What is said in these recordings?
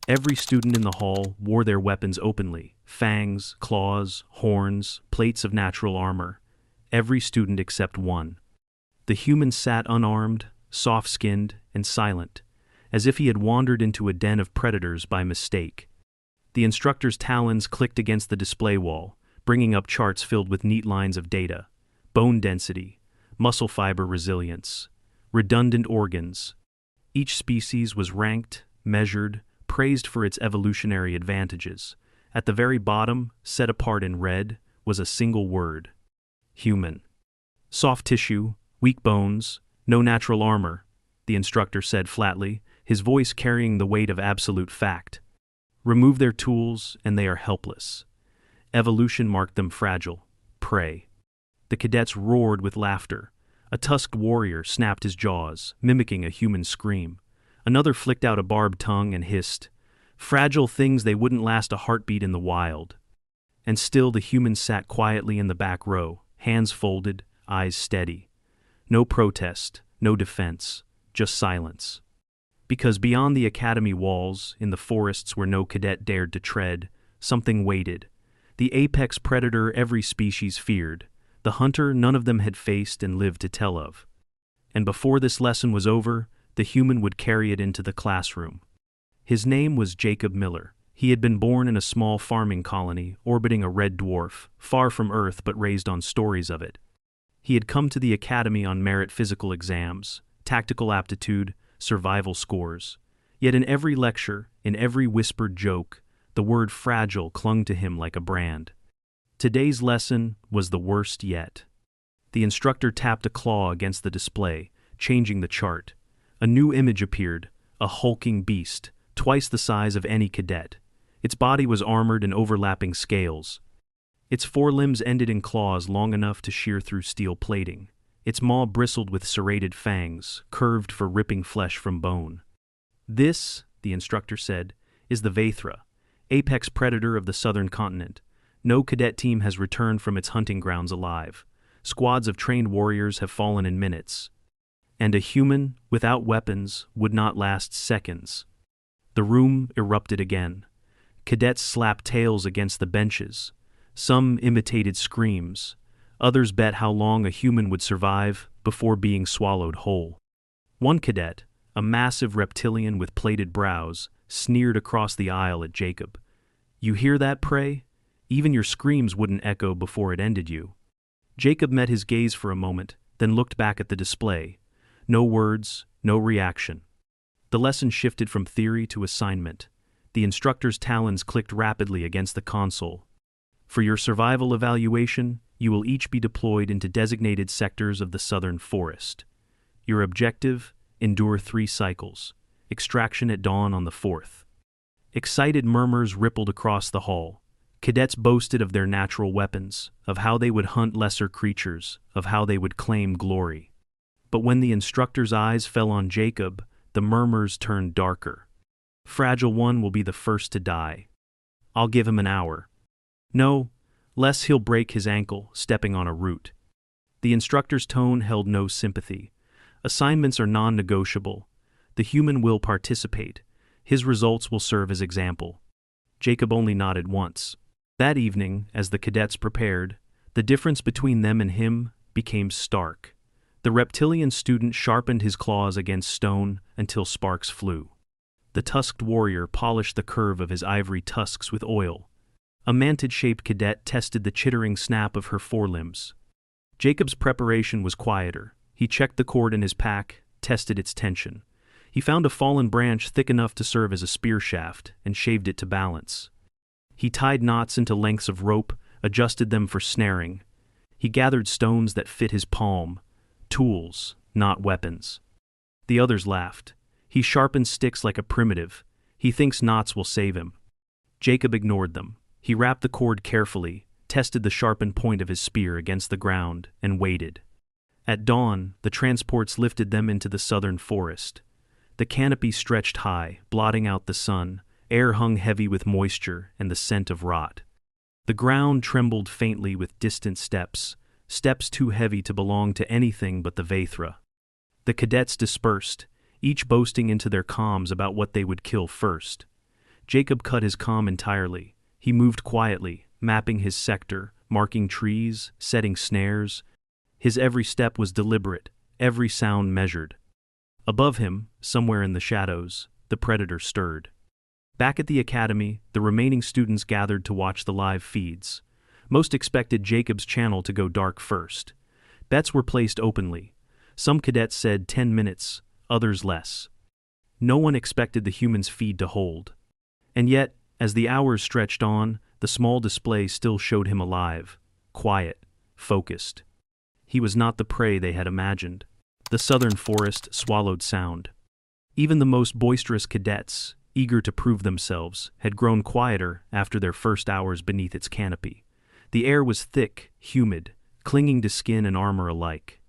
Every student in the hall wore their weapons openly: fangs, claws, horns, plates of natural armor. Every student except one. The human sat unarmed, soft-skinned, and silent, as if he had wandered into a den of predators by mistake. The instructor's talons clicked against the display wall, bringing up charts filled with neat lines of data: bone density, muscle fiber resilience, redundant organs. Each species was ranked, measured, praised for its evolutionary advantages. At the very bottom, set apart in red, was a single word: human. Soft tissue, weak bones, no natural armor, the instructor said flatly, his voice carrying the weight of absolute fact. Remove their tools, and they are helpless. Evolution marked them fragile, prey. The cadets roared with laughter. A tusked warrior snapped his jaws, mimicking a human scream. Another flicked out a barbed tongue and hissed. Fragile things, they wouldn't last a heartbeat in the wild. And still the humans sat quietly in the back row, hands folded, eyes steady. No protest, no defense, just silence. Because beyond the academy walls, in the forests where no cadet dared to tread, something waited. The apex predator every species feared. The hunter none of them had faced and lived to tell of. And before this lesson was over, the human would carry it into the classroom. His name was Jacob Miller. He had been born in a small farming colony orbiting a red dwarf, far from Earth but raised on stories of it. He had come to the academy on merit physical exams, tactical aptitude, survival scores. Yet in every lecture, in every whispered joke, the word fragile clung to him like a brand. Today's lesson was the worst yet. The instructor tapped a claw against the display, changing the chart. A new image appeared, a hulking beast, twice the size of any cadet. Its body was armored in overlapping scales. Its forelimbs ended in claws long enough to shear through steel plating. Its maw bristled with serrated fangs, curved for ripping flesh from bone. This, the instructor said, is the Vathra, apex predator of the southern continent. No cadet team has returned from its hunting grounds alive. Squads of trained warriors have fallen in minutes. And a human, without weapons, would not last seconds. The room erupted again. Cadets slapped tails against the benches. Some imitated screams. Others bet how long a human would survive before being swallowed whole. One cadet, a massive reptilian with plated brows, sneered across the aisle at Jacob. "You hear that, prey? Even your screams wouldn't echo before it ended you." Jacob met his gaze for a moment, then looked back at the display. No words, no reaction. The lesson shifted from theory to assignment. The instructor's talons clicked rapidly against the console. For your survival evaluation, you will each be deployed into designated sectors of the southern forest. Your objective: endure 3 cycles. Extraction at dawn on the 4th. Excited murmurs rippled across the hall. Cadets boasted of their natural weapons, of how they would hunt lesser creatures, of how they would claim glory. But when the instructor's eyes fell on Jacob, the murmurs turned darker. "Fragile one will be the first to die. I'll give him an hour. No, less he'll break his ankle stepping on a root." The instructor's tone held no sympathy. Assignments are non-negotiable. The human will participate. His results will serve as example. Jacob only nodded once. That evening, as the cadets prepared, the difference between them and him became stark. The reptilian student sharpened his claws against stone until sparks flew. The tusked warrior polished the curve of his ivory tusks with oil. A mantid-shaped cadet tested the chittering snap of her forelimbs. Jacob's preparation was quieter. He checked the cord in his pack, tested its tension. He found a fallen branch thick enough to serve as a spear shaft and shaved it to balance. He tied knots into lengths of rope, adjusted them for snaring. He gathered stones that fit his palm. Tools, not weapons. The others laughed. He sharpens sticks like a primitive. He thinks knots will save him. Jacob ignored them. He wrapped the cord carefully, tested the sharpened point of his spear against the ground, and waited. At dawn, the transports lifted them into the southern forest. The canopy stretched high, blotting out the sun. Air hung heavy with moisture and the scent of rot. The ground trembled faintly with distant steps, steps too heavy to belong to anything but the Vathra. The cadets dispersed, each boasting into their comms about what they would kill first. Jacob cut his calm entirely. He moved quietly, mapping his sector, marking trees, setting snares. His every step was deliberate, every sound measured. Above him, somewhere in the shadows, the predator stirred. Back at the academy, the remaining students gathered to watch the live feeds. Most expected Jacob's channel to go dark first. Bets were placed openly. Some cadets said 10 minutes, others less. No one expected the human's feed to hold. And yet, as the hours stretched on, the small display still showed him alive, quiet, focused. He was not the prey they had imagined. The southern forest swallowed sound. Even the most boisterous cadets, eager to prove themselves, had grown quieter after their first hours beneath its canopy. The air was thick, humid, clinging to skin and armor alike.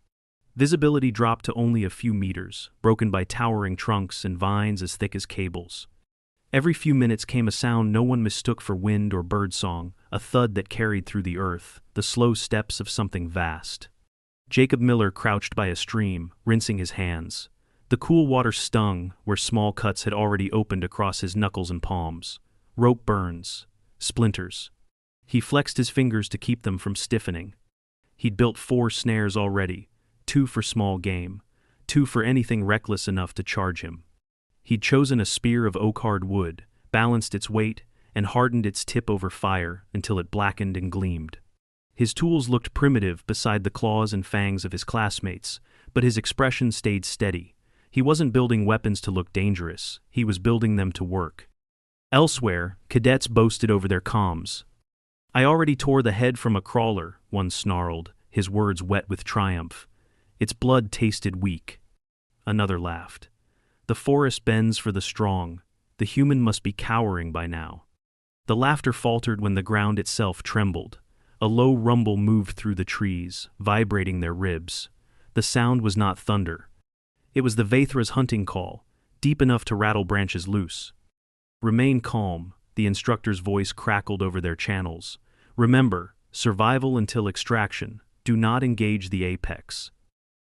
Visibility dropped to only a few meters, broken by towering trunks and vines as thick as cables. Every few minutes came a sound no one mistook for wind or birdsong, a thud that carried through the earth, the slow steps of something vast. Jacob Miller crouched by a stream, rinsing his hands. The cool water stung where small cuts had already opened across his knuckles and palms. Rope burns, splinters. He flexed his fingers to keep them from stiffening. He'd built 4 snares already, 2 for small game, 2 for anything reckless enough to charge him. He'd chosen a spear of oak-hard wood, balanced its weight, and hardened its tip over fire until it blackened and gleamed. His tools looked primitive beside the claws and fangs of his classmates, but his expression stayed steady. He wasn't building weapons to look dangerous, he was building them to work. Elsewhere, cadets boasted over their comms. "I already tore the head from a crawler," one snarled, his words wet with triumph. "Its blood tasted weak." Another laughed. "The forest bends for the strong. The human must be cowering by now." The laughter faltered when the ground itself trembled. A low rumble moved through the trees, vibrating their ribs. The sound was not thunder. It was the Vaithra's hunting call, deep enough to rattle branches loose. "Remain calm," the instructor's voice crackled over their channels. "Remember, survival until extraction. Do not engage the apex."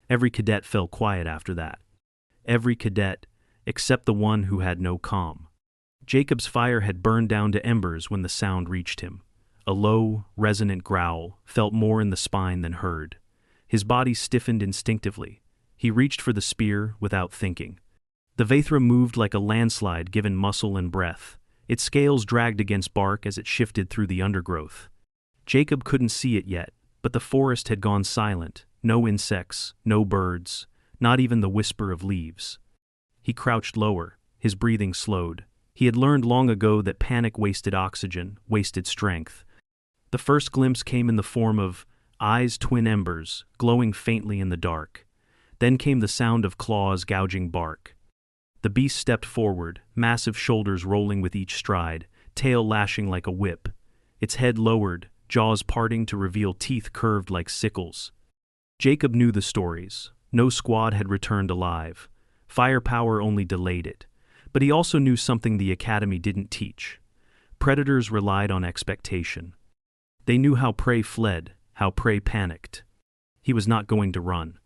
Every cadet fell quiet after that. Every cadet, except the one who had no comm. Jacob's fire had burned down to embers when the sound reached him. A low, resonant growl felt more in the spine than heard. His body stiffened instinctively. He reached for the spear without thinking. The Vaithra moved like a landslide given muscle and breath. Its scales dragged against bark as it shifted through the undergrowth. Jacob couldn't see it yet, but the forest had gone silent. No insects, no birds, not even the whisper of leaves. He crouched lower, his breathing slowed. He had learned long ago that panic wasted oxygen, wasted strength. The first glimpse came in the form of eyes twin embers, glowing faintly in the dark. Then came the sound of claws gouging bark. The beast stepped forward, massive shoulders rolling with each stride, tail lashing like a whip. Its head lowered, jaws parting to reveal teeth curved like sickles. Jacob knew the stories. No squad had returned alive. Firepower only delayed it. But he also knew something the academy didn't teach. Predators relied on expectation. They knew how prey fled, how prey panicked. He was not going to run.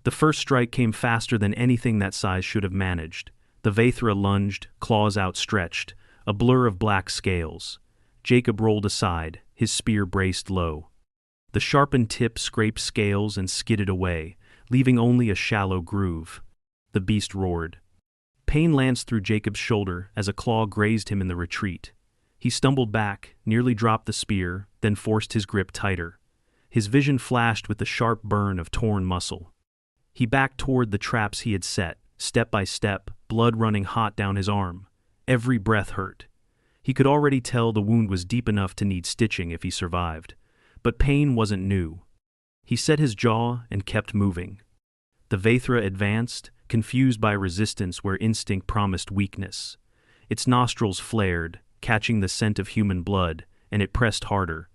The first strike came faster than anything that size should have managed. The Vaithra lunged, claws outstretched, a blur of black scales. Jacob rolled aside, his spear braced low. The sharpened tip scraped scales and skidded away, leaving only a shallow groove. The beast roared. Pain lanced through Jacob's shoulder as a claw grazed him in the retreat. He stumbled back, nearly dropped the spear, then forced his grip tighter. His vision flashed with the sharp burn of torn muscle. He backed toward the traps he had set, step by step, blood running hot down his arm. Every breath hurt. He could already tell the wound was deep enough to need stitching if he survived. But pain wasn't new. He set his jaw and kept moving. The Vaithra advanced, confused by resistance where instinct promised weakness. Its nostrils flared, catching the scent of human blood, and it pressed harder.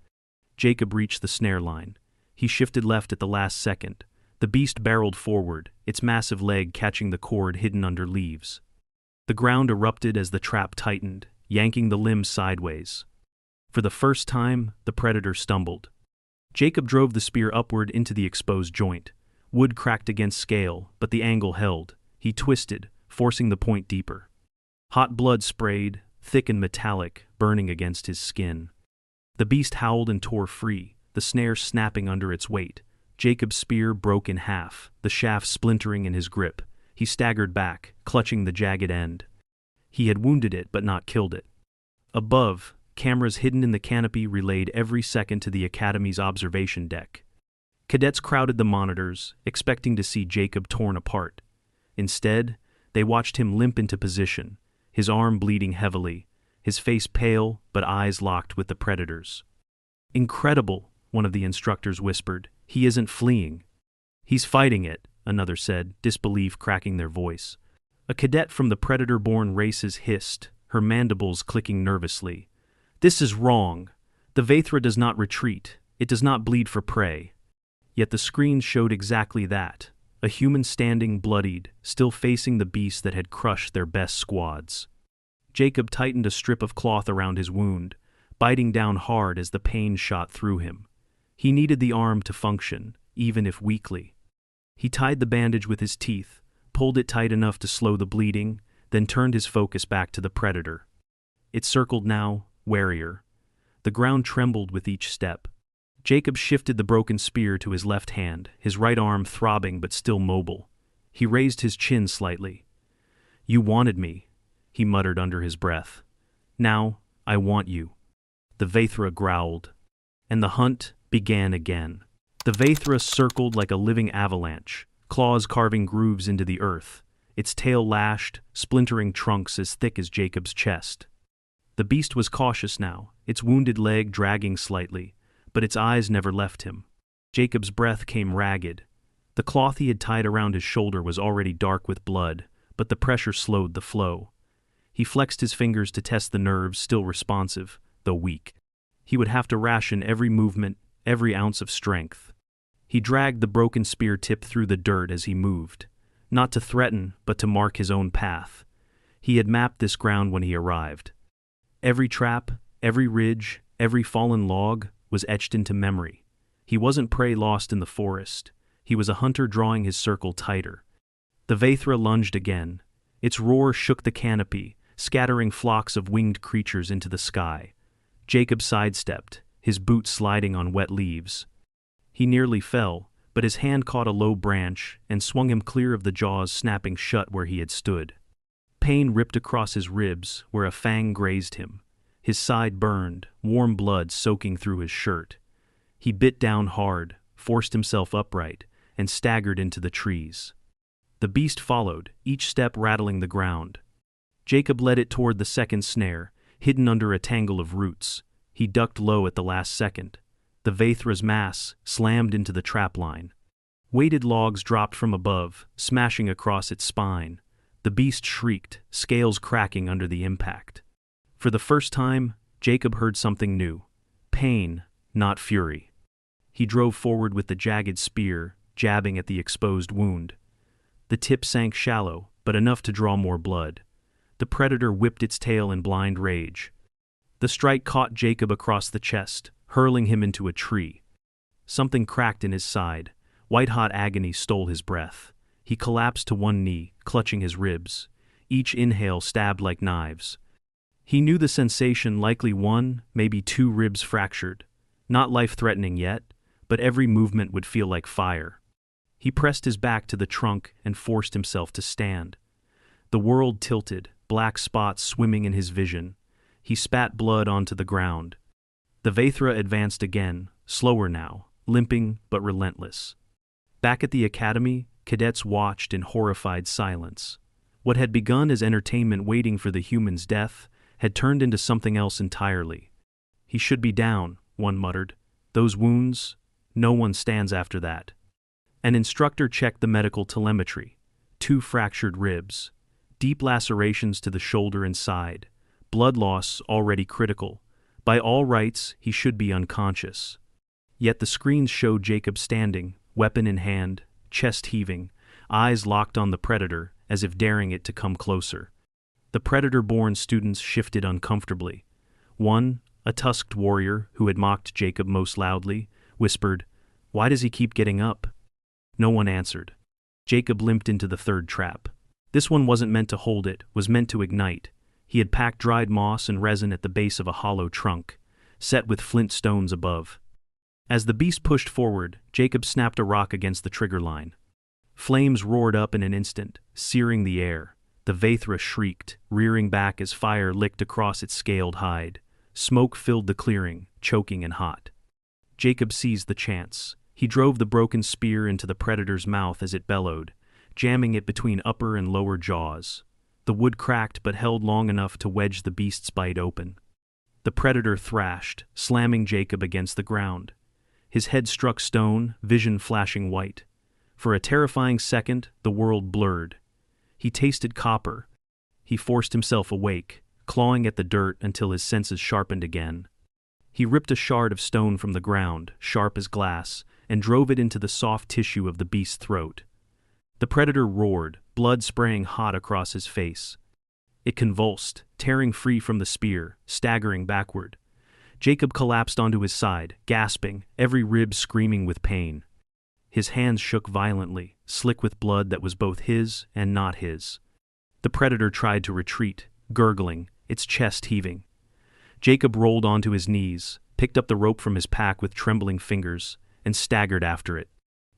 Jacob reached the snare line. He shifted left at the last second. The beast barreled forward, its massive leg catching the cord hidden under leaves. The ground erupted as the trap tightened, yanking the limbs sideways. For the first time, the predator stumbled. Jacob drove the spear upward into the exposed joint. Wood cracked against scale, but the angle held. He twisted, forcing the point deeper. Hot blood sprayed, thick and metallic, burning against his skin. The beast howled and tore free, the snare snapping under its weight. Jacob's spear broke in half, the shaft splintering in his grip. He staggered back, clutching the jagged end. He had wounded it but not killed it. Above, cameras hidden in the canopy relayed every second to the Academy's observation deck. Cadets crowded the monitors, expecting to see Jacob torn apart. Instead, they watched him limp into position, his arm bleeding heavily, his face pale but eyes locked with the predators. "Incredible," one of the instructors whispered. "He isn't fleeing." "He's fighting it," another said, disbelief cracking their voice. A cadet from the predator-born races hissed, her mandibles clicking nervously. "This is wrong. The Vathra does not retreat. It does not bleed for prey." Yet the screens showed exactly that. A human standing bloodied, still facing the beast that had crushed their best squads. Jacob tightened a strip of cloth around his wound, biting down hard as the pain shot through him. He needed the arm to function, even if weakly. He tied the bandage with his teeth, pulled it tight enough to slow the bleeding, then turned his focus back to the predator. It circled now, warier. The ground trembled with each step. Jacob shifted the broken spear to his left hand, his right arm throbbing but still mobile. He raised his chin slightly. "You wanted me," he muttered under his breath. "Now, I want you." The Vathra growled. And the hunt began again. The Vathra circled like a living avalanche, claws carving grooves into the earth, its tail lashed, splintering trunks as thick as Jacob's chest. The beast was cautious now, its wounded leg dragging slightly, but its eyes never left him. Jacob's breath came ragged. The cloth he had tied around his shoulder was already dark with blood, but the pressure slowed the flow. He flexed his fingers to test the nerves, still responsive, though weak. He would have to ration every movement, every ounce of strength. He dragged the broken spear tip through the dirt as he moved, not to threaten, but to mark his own path. He had mapped this ground when he arrived. Every trap, every ridge, every fallen log was etched into memory. He wasn't prey lost in the forest. He was a hunter drawing his circle tighter. The Vathra lunged again. Its roar shook the canopy, scattering flocks of winged creatures into the sky. Jacob sidestepped, his boots sliding on wet leaves. He nearly fell, but his hand caught a low branch and swung him clear of the jaws snapping shut where he had stood. Pain ripped across his ribs where a fang grazed him. His side burned, warm blood soaking through his shirt. He bit down hard, forced himself upright, and staggered into the trees. The beast followed, each step rattling the ground. Jacob led it toward the second snare, hidden under a tangle of roots. He ducked low at the last second. The Vathra's mass slammed into the trap line. Weighted logs dropped from above, smashing across its spine. The beast shrieked, scales cracking under the impact. For the first time, Jacob heard something new. Pain, not fury. He drove forward with the jagged spear, jabbing at the exposed wound. The tip sank shallow, but enough to draw more blood. The predator whipped its tail in blind rage. The strike caught Jacob across the chest, hurling him into a tree. Something cracked in his side. White-hot agony stole his breath. He collapsed to one knee, clutching his ribs. Each inhale stabbed like knives. He knew the sensation, likely one, maybe two ribs fractured. Not life-threatening yet, but every movement would feel like fire. He pressed his back to the trunk and forced himself to stand. The world tilted, black spots swimming in his vision. He spat blood onto the ground. The Vathra advanced again, slower now, limping but relentless. Back at the academy, cadets watched in horrified silence. What had begun as entertainment waiting for the human's death had turned into something else entirely. "He should be down," one muttered. "Those wounds, no one stands after that." An instructor checked the medical telemetry. 2 fractured ribs, deep lacerations to the shoulder and side, blood loss already critical. By all rights, he should be unconscious. Yet the screens showed Jacob standing, weapon in hand, chest heaving, eyes locked on the predator as if daring it to come closer. The predator-born students shifted uncomfortably. One, a tusked warrior who had mocked Jacob most loudly, whispered, "Why does he keep getting up?" No one answered. Jacob limped into the third trap. This one wasn't meant to hold it, was meant to ignite. He had packed dried moss and resin at the base of a hollow trunk, set with flint stones above. As the beast pushed forward, Jacob snapped a rock against the trigger line. Flames roared up in an instant, searing the air. The Vathra shrieked, rearing back as fire licked across its scaled hide. Smoke filled the clearing, choking and hot. Jacob seized the chance. He drove the broken spear into the predator's mouth as it bellowed, jamming it between upper and lower jaws. The wood cracked but held long enough to wedge the beast's bite open. The predator thrashed, slamming Jacob against the ground. His head struck stone, vision flashing white. For a terrifying second, the world blurred. He tasted copper. He forced himself awake, clawing at the dirt until his senses sharpened again. He ripped a shard of stone from the ground, sharp as glass, and drove it into the soft tissue of the beast's throat. The predator roared, blood spraying hot across his face. It convulsed, tearing free from the spear, staggering backward. Jacob collapsed onto his side, gasping, every rib screaming with pain. His hands shook violently, slick with blood that was both his and not his. The predator tried to retreat, gurgling, its chest heaving. Jacob rolled onto his knees, picked up the rope from his pack with trembling fingers, and staggered after it.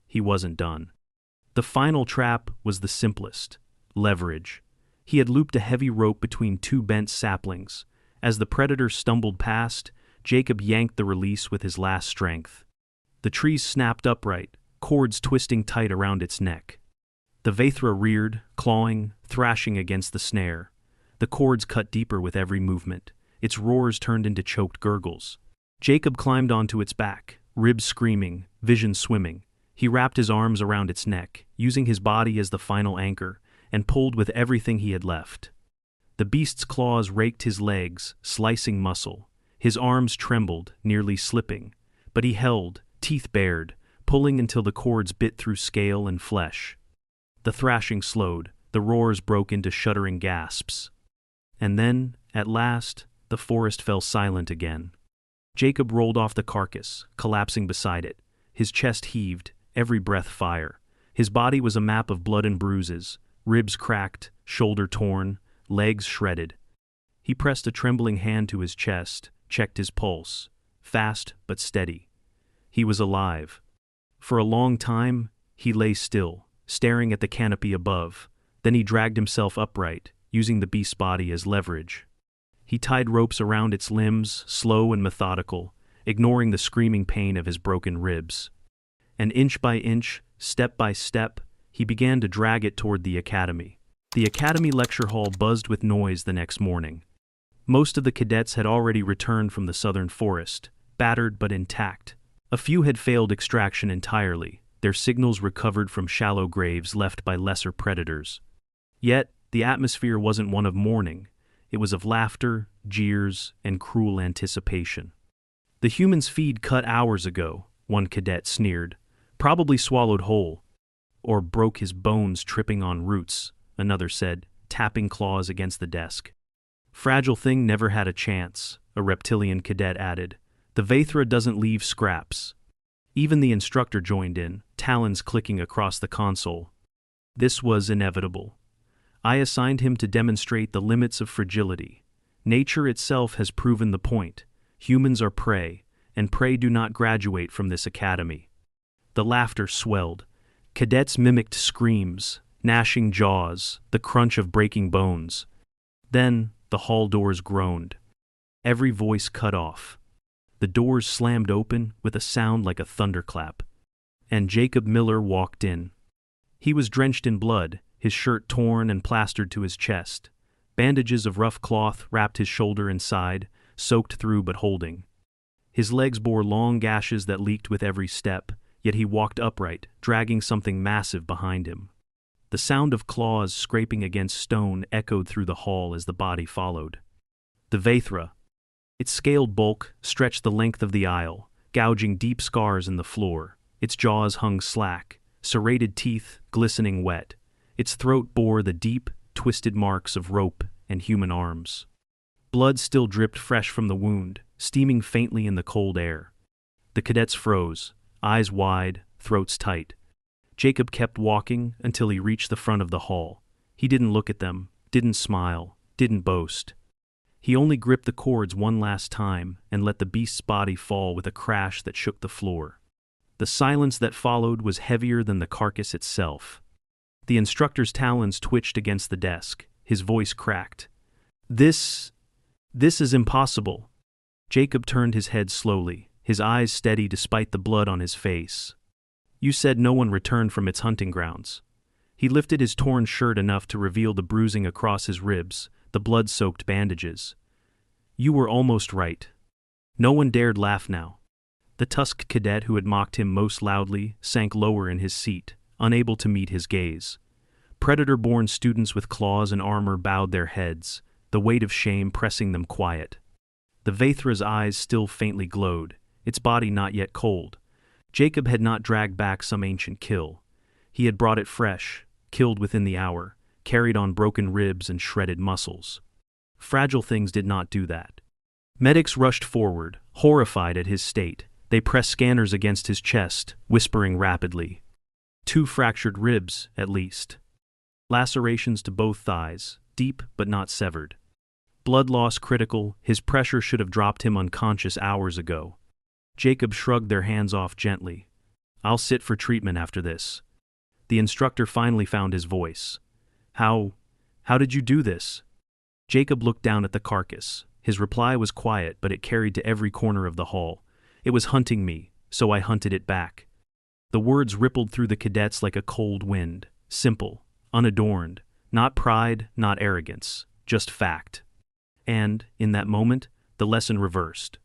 He wasn't done. The final trap was the simplest: leverage. He had looped a heavy rope between two bent saplings. As the predator stumbled past, Jacob yanked the release with his last strength. The trees snapped upright, cords twisting tight around its neck. The Vathra reared, clawing, thrashing against the snare. The cords cut deeper with every movement. Its roars turned into choked gurgles. Jacob climbed onto its back, ribs screaming, vision swimming. He wrapped his arms around its neck, using his body as the final anchor, and pulled with everything he had left. The beast's claws raked his legs, slicing muscle. His arms trembled, nearly slipping. But he held, teeth bared, pulling until the cords bit through scale and flesh. The thrashing slowed, the roars broke into shuddering gasps. And then, at last, the forest fell silent again. Jacob rolled off the carcass, collapsing beside it. His chest heaved, every breath fire. His body was a map of blood and bruises, ribs cracked, shoulder torn, legs shredded. He pressed a trembling hand to his chest, checked his pulse, fast but steady. He was alive. For a long time, he lay still, staring at the canopy above. Then he dragged himself upright, using the beast's body as leverage. He tied ropes around its limbs, slow and methodical, ignoring the screaming pain of his broken ribs. And inch by inch, step by step, he began to drag it toward the academy. The academy lecture hall buzzed with noise the next morning. Most of the cadets had already returned from the southern forest, battered but intact. A few had failed extraction entirely, their signals recovered from shallow graves left by lesser predators. Yet, the atmosphere wasn't one of mourning. It was of laughter, jeers, and cruel anticipation. "The human's feed cut hours ago," one cadet sneered. "Probably swallowed whole. Or broke his bones tripping on roots," another said, tapping claws against the desk. "Fragile thing never had a chance," a reptilian cadet added. "The Vathra doesn't leave scraps." Even the instructor joined in, talons clicking across the console. This was inevitable. I assigned him to demonstrate the limits of fragility. Nature itself has proven the point. Humans are prey, and prey do not graduate from this academy. The laughter swelled. Cadets mimicked screams, gnashing jaws, the crunch of breaking bones. Then, the hall doors groaned. Every voice cut off. The doors slammed open with a sound like a thunderclap. And Jacob Miller walked in. He was drenched in blood, his shirt torn and plastered to his chest. Bandages of rough cloth wrapped his shoulder and side, soaked through but holding. His legs bore long gashes that leaked with every step, yet he walked upright, dragging something massive behind him. The sound of claws scraping against stone echoed through the hall as the body followed. The Vathra. Its scaled bulk stretched the length of the aisle, gouging deep scars in the floor. Its jaws hung slack, serrated teeth glistening wet. Its throat bore the deep, twisted marks of rope and human arms. Blood still dripped fresh from the wound, steaming faintly in the cold air. The cadets froze, eyes wide, throats tight. Jacob kept walking until he reached the front of the hall. He didn't look at them, didn't smile, didn't boast. He only gripped the cords one last time and let the beast's body fall with a crash that shook the floor. The silence that followed was heavier than the carcass itself. The instructor's talons twitched against the desk. His voice cracked. This is impossible." Jacob turned his head slowly, his eyes steady despite the blood on his face. "You said no one returned from its hunting grounds." He lifted his torn shirt enough to reveal the bruising across his ribs, the blood-soaked bandages. "You were almost right." No one dared laugh now. The tusked cadet who had mocked him most loudly sank lower in his seat, unable to meet his gaze. Predator-born students with claws and armor bowed their heads, the weight of shame pressing them quiet. The Vaethra's eyes still faintly glowed, its body not yet cold. Jacob had not dragged back some ancient kill. He had brought it fresh, killed within the hour, carried on broken ribs and shredded muscles. Fragile things did not do that. Medics rushed forward, horrified at his state. They pressed scanners against his chest, whispering rapidly. 2 fractured ribs, at least. Lacerations to both thighs, deep but not severed. Blood loss critical, his pressure should have dropped him unconscious hours ago. Jacob shrugged their hands off gently. "I'll sit for treatment after this." The instructor finally found his voice. How did you do this?" Jacob looked down at the carcass. His reply was quiet, but it carried to every corner of the hall. "It was hunting me, so I hunted it back." The words rippled through the cadets like a cold wind. Simple, unadorned, not pride, not arrogance, just fact. And, in that moment, the lesson reversed.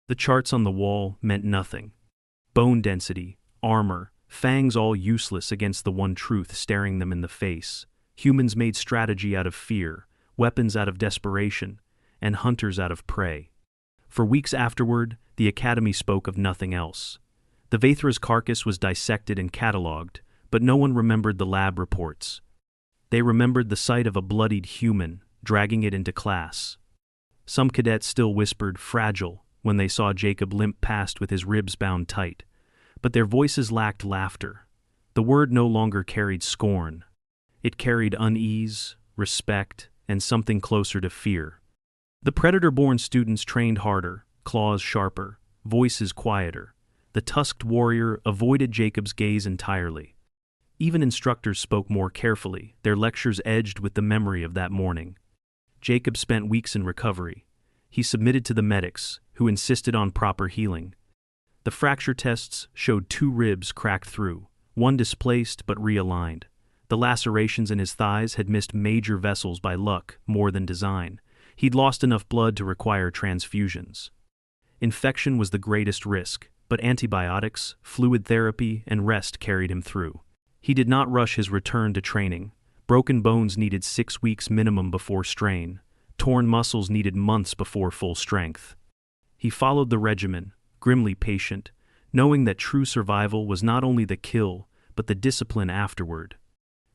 The charts on the wall meant nothing. Bone density, armor, fangs all useless against the one truth staring them in the face. Humans made strategy out of fear, weapons out of desperation, and hunters out of prey. For weeks afterward, the Academy spoke of nothing else. The Vaethra's carcass was dissected and catalogued, but no one remembered the lab reports. They remembered the sight of a bloodied human, dragging it into class. Some cadets still whispered "fragile" when they saw Jacob limp past with his ribs bound tight, but their voices lacked laughter. The word no longer carried scorn. It carried unease, respect, and something closer to fear. The predator-born students trained harder, claws sharper, voices quieter. The tusked warrior avoided Jacob's gaze entirely. Even instructors spoke more carefully, their lectures edged with the memory of that morning. Jacob spent weeks in recovery. He submitted to the medics, who insisted on proper healing. The fracture tests showed 2 ribs cracked through, one displaced but realigned. The lacerations in his thighs had missed major vessels by luck more than design. He'd lost enough blood to require transfusions. Infection was the greatest risk, but antibiotics, fluid therapy, and rest carried him through. He did not rush his return to training. Broken bones needed 6 weeks minimum before strain. Torn muscles needed months before full strength. He followed the regimen, grimly patient, knowing that true survival was not only the kill, but the discipline afterward.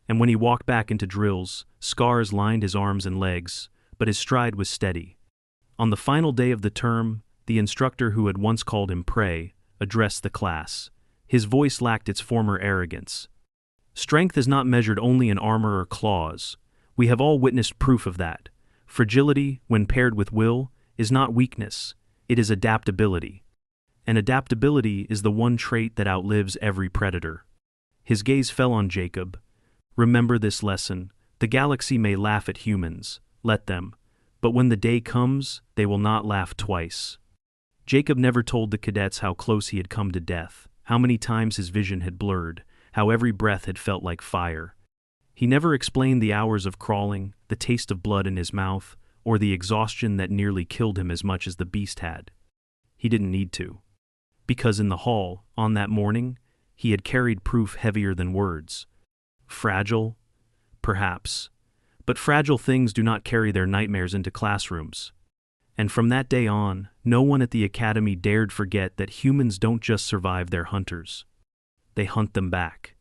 And when he walked back into drills, scars lined his arms and legs, but his stride was steady. On the final day of the term, the instructor who had once called him prey addressed the class. His voice lacked its former arrogance. "Strength is not measured only in armor or claws. We have all witnessed proof of that. Fragility, when paired with will, is not weakness, it is adaptability. And adaptability is the one trait that outlives every predator." His gaze fell on Jacob. "Remember this lesson. The galaxy may laugh at humans. Let them. But when the day comes, they will not laugh twice." Jacob never told the cadets how close he had come to death, how many times his vision had blurred, how every breath had felt like fire. He never explained the hours of crawling, the taste of blood in his mouth, or the exhaustion that nearly killed him as much as the beast had. He didn't need to. Because in the hall, on that morning, he had carried proof heavier than words. Fragile? Perhaps. But fragile things do not carry their nightmares into classrooms. And from that day on, no one at the academy dared forget that humans don't just survive their hunters. They hunt them back.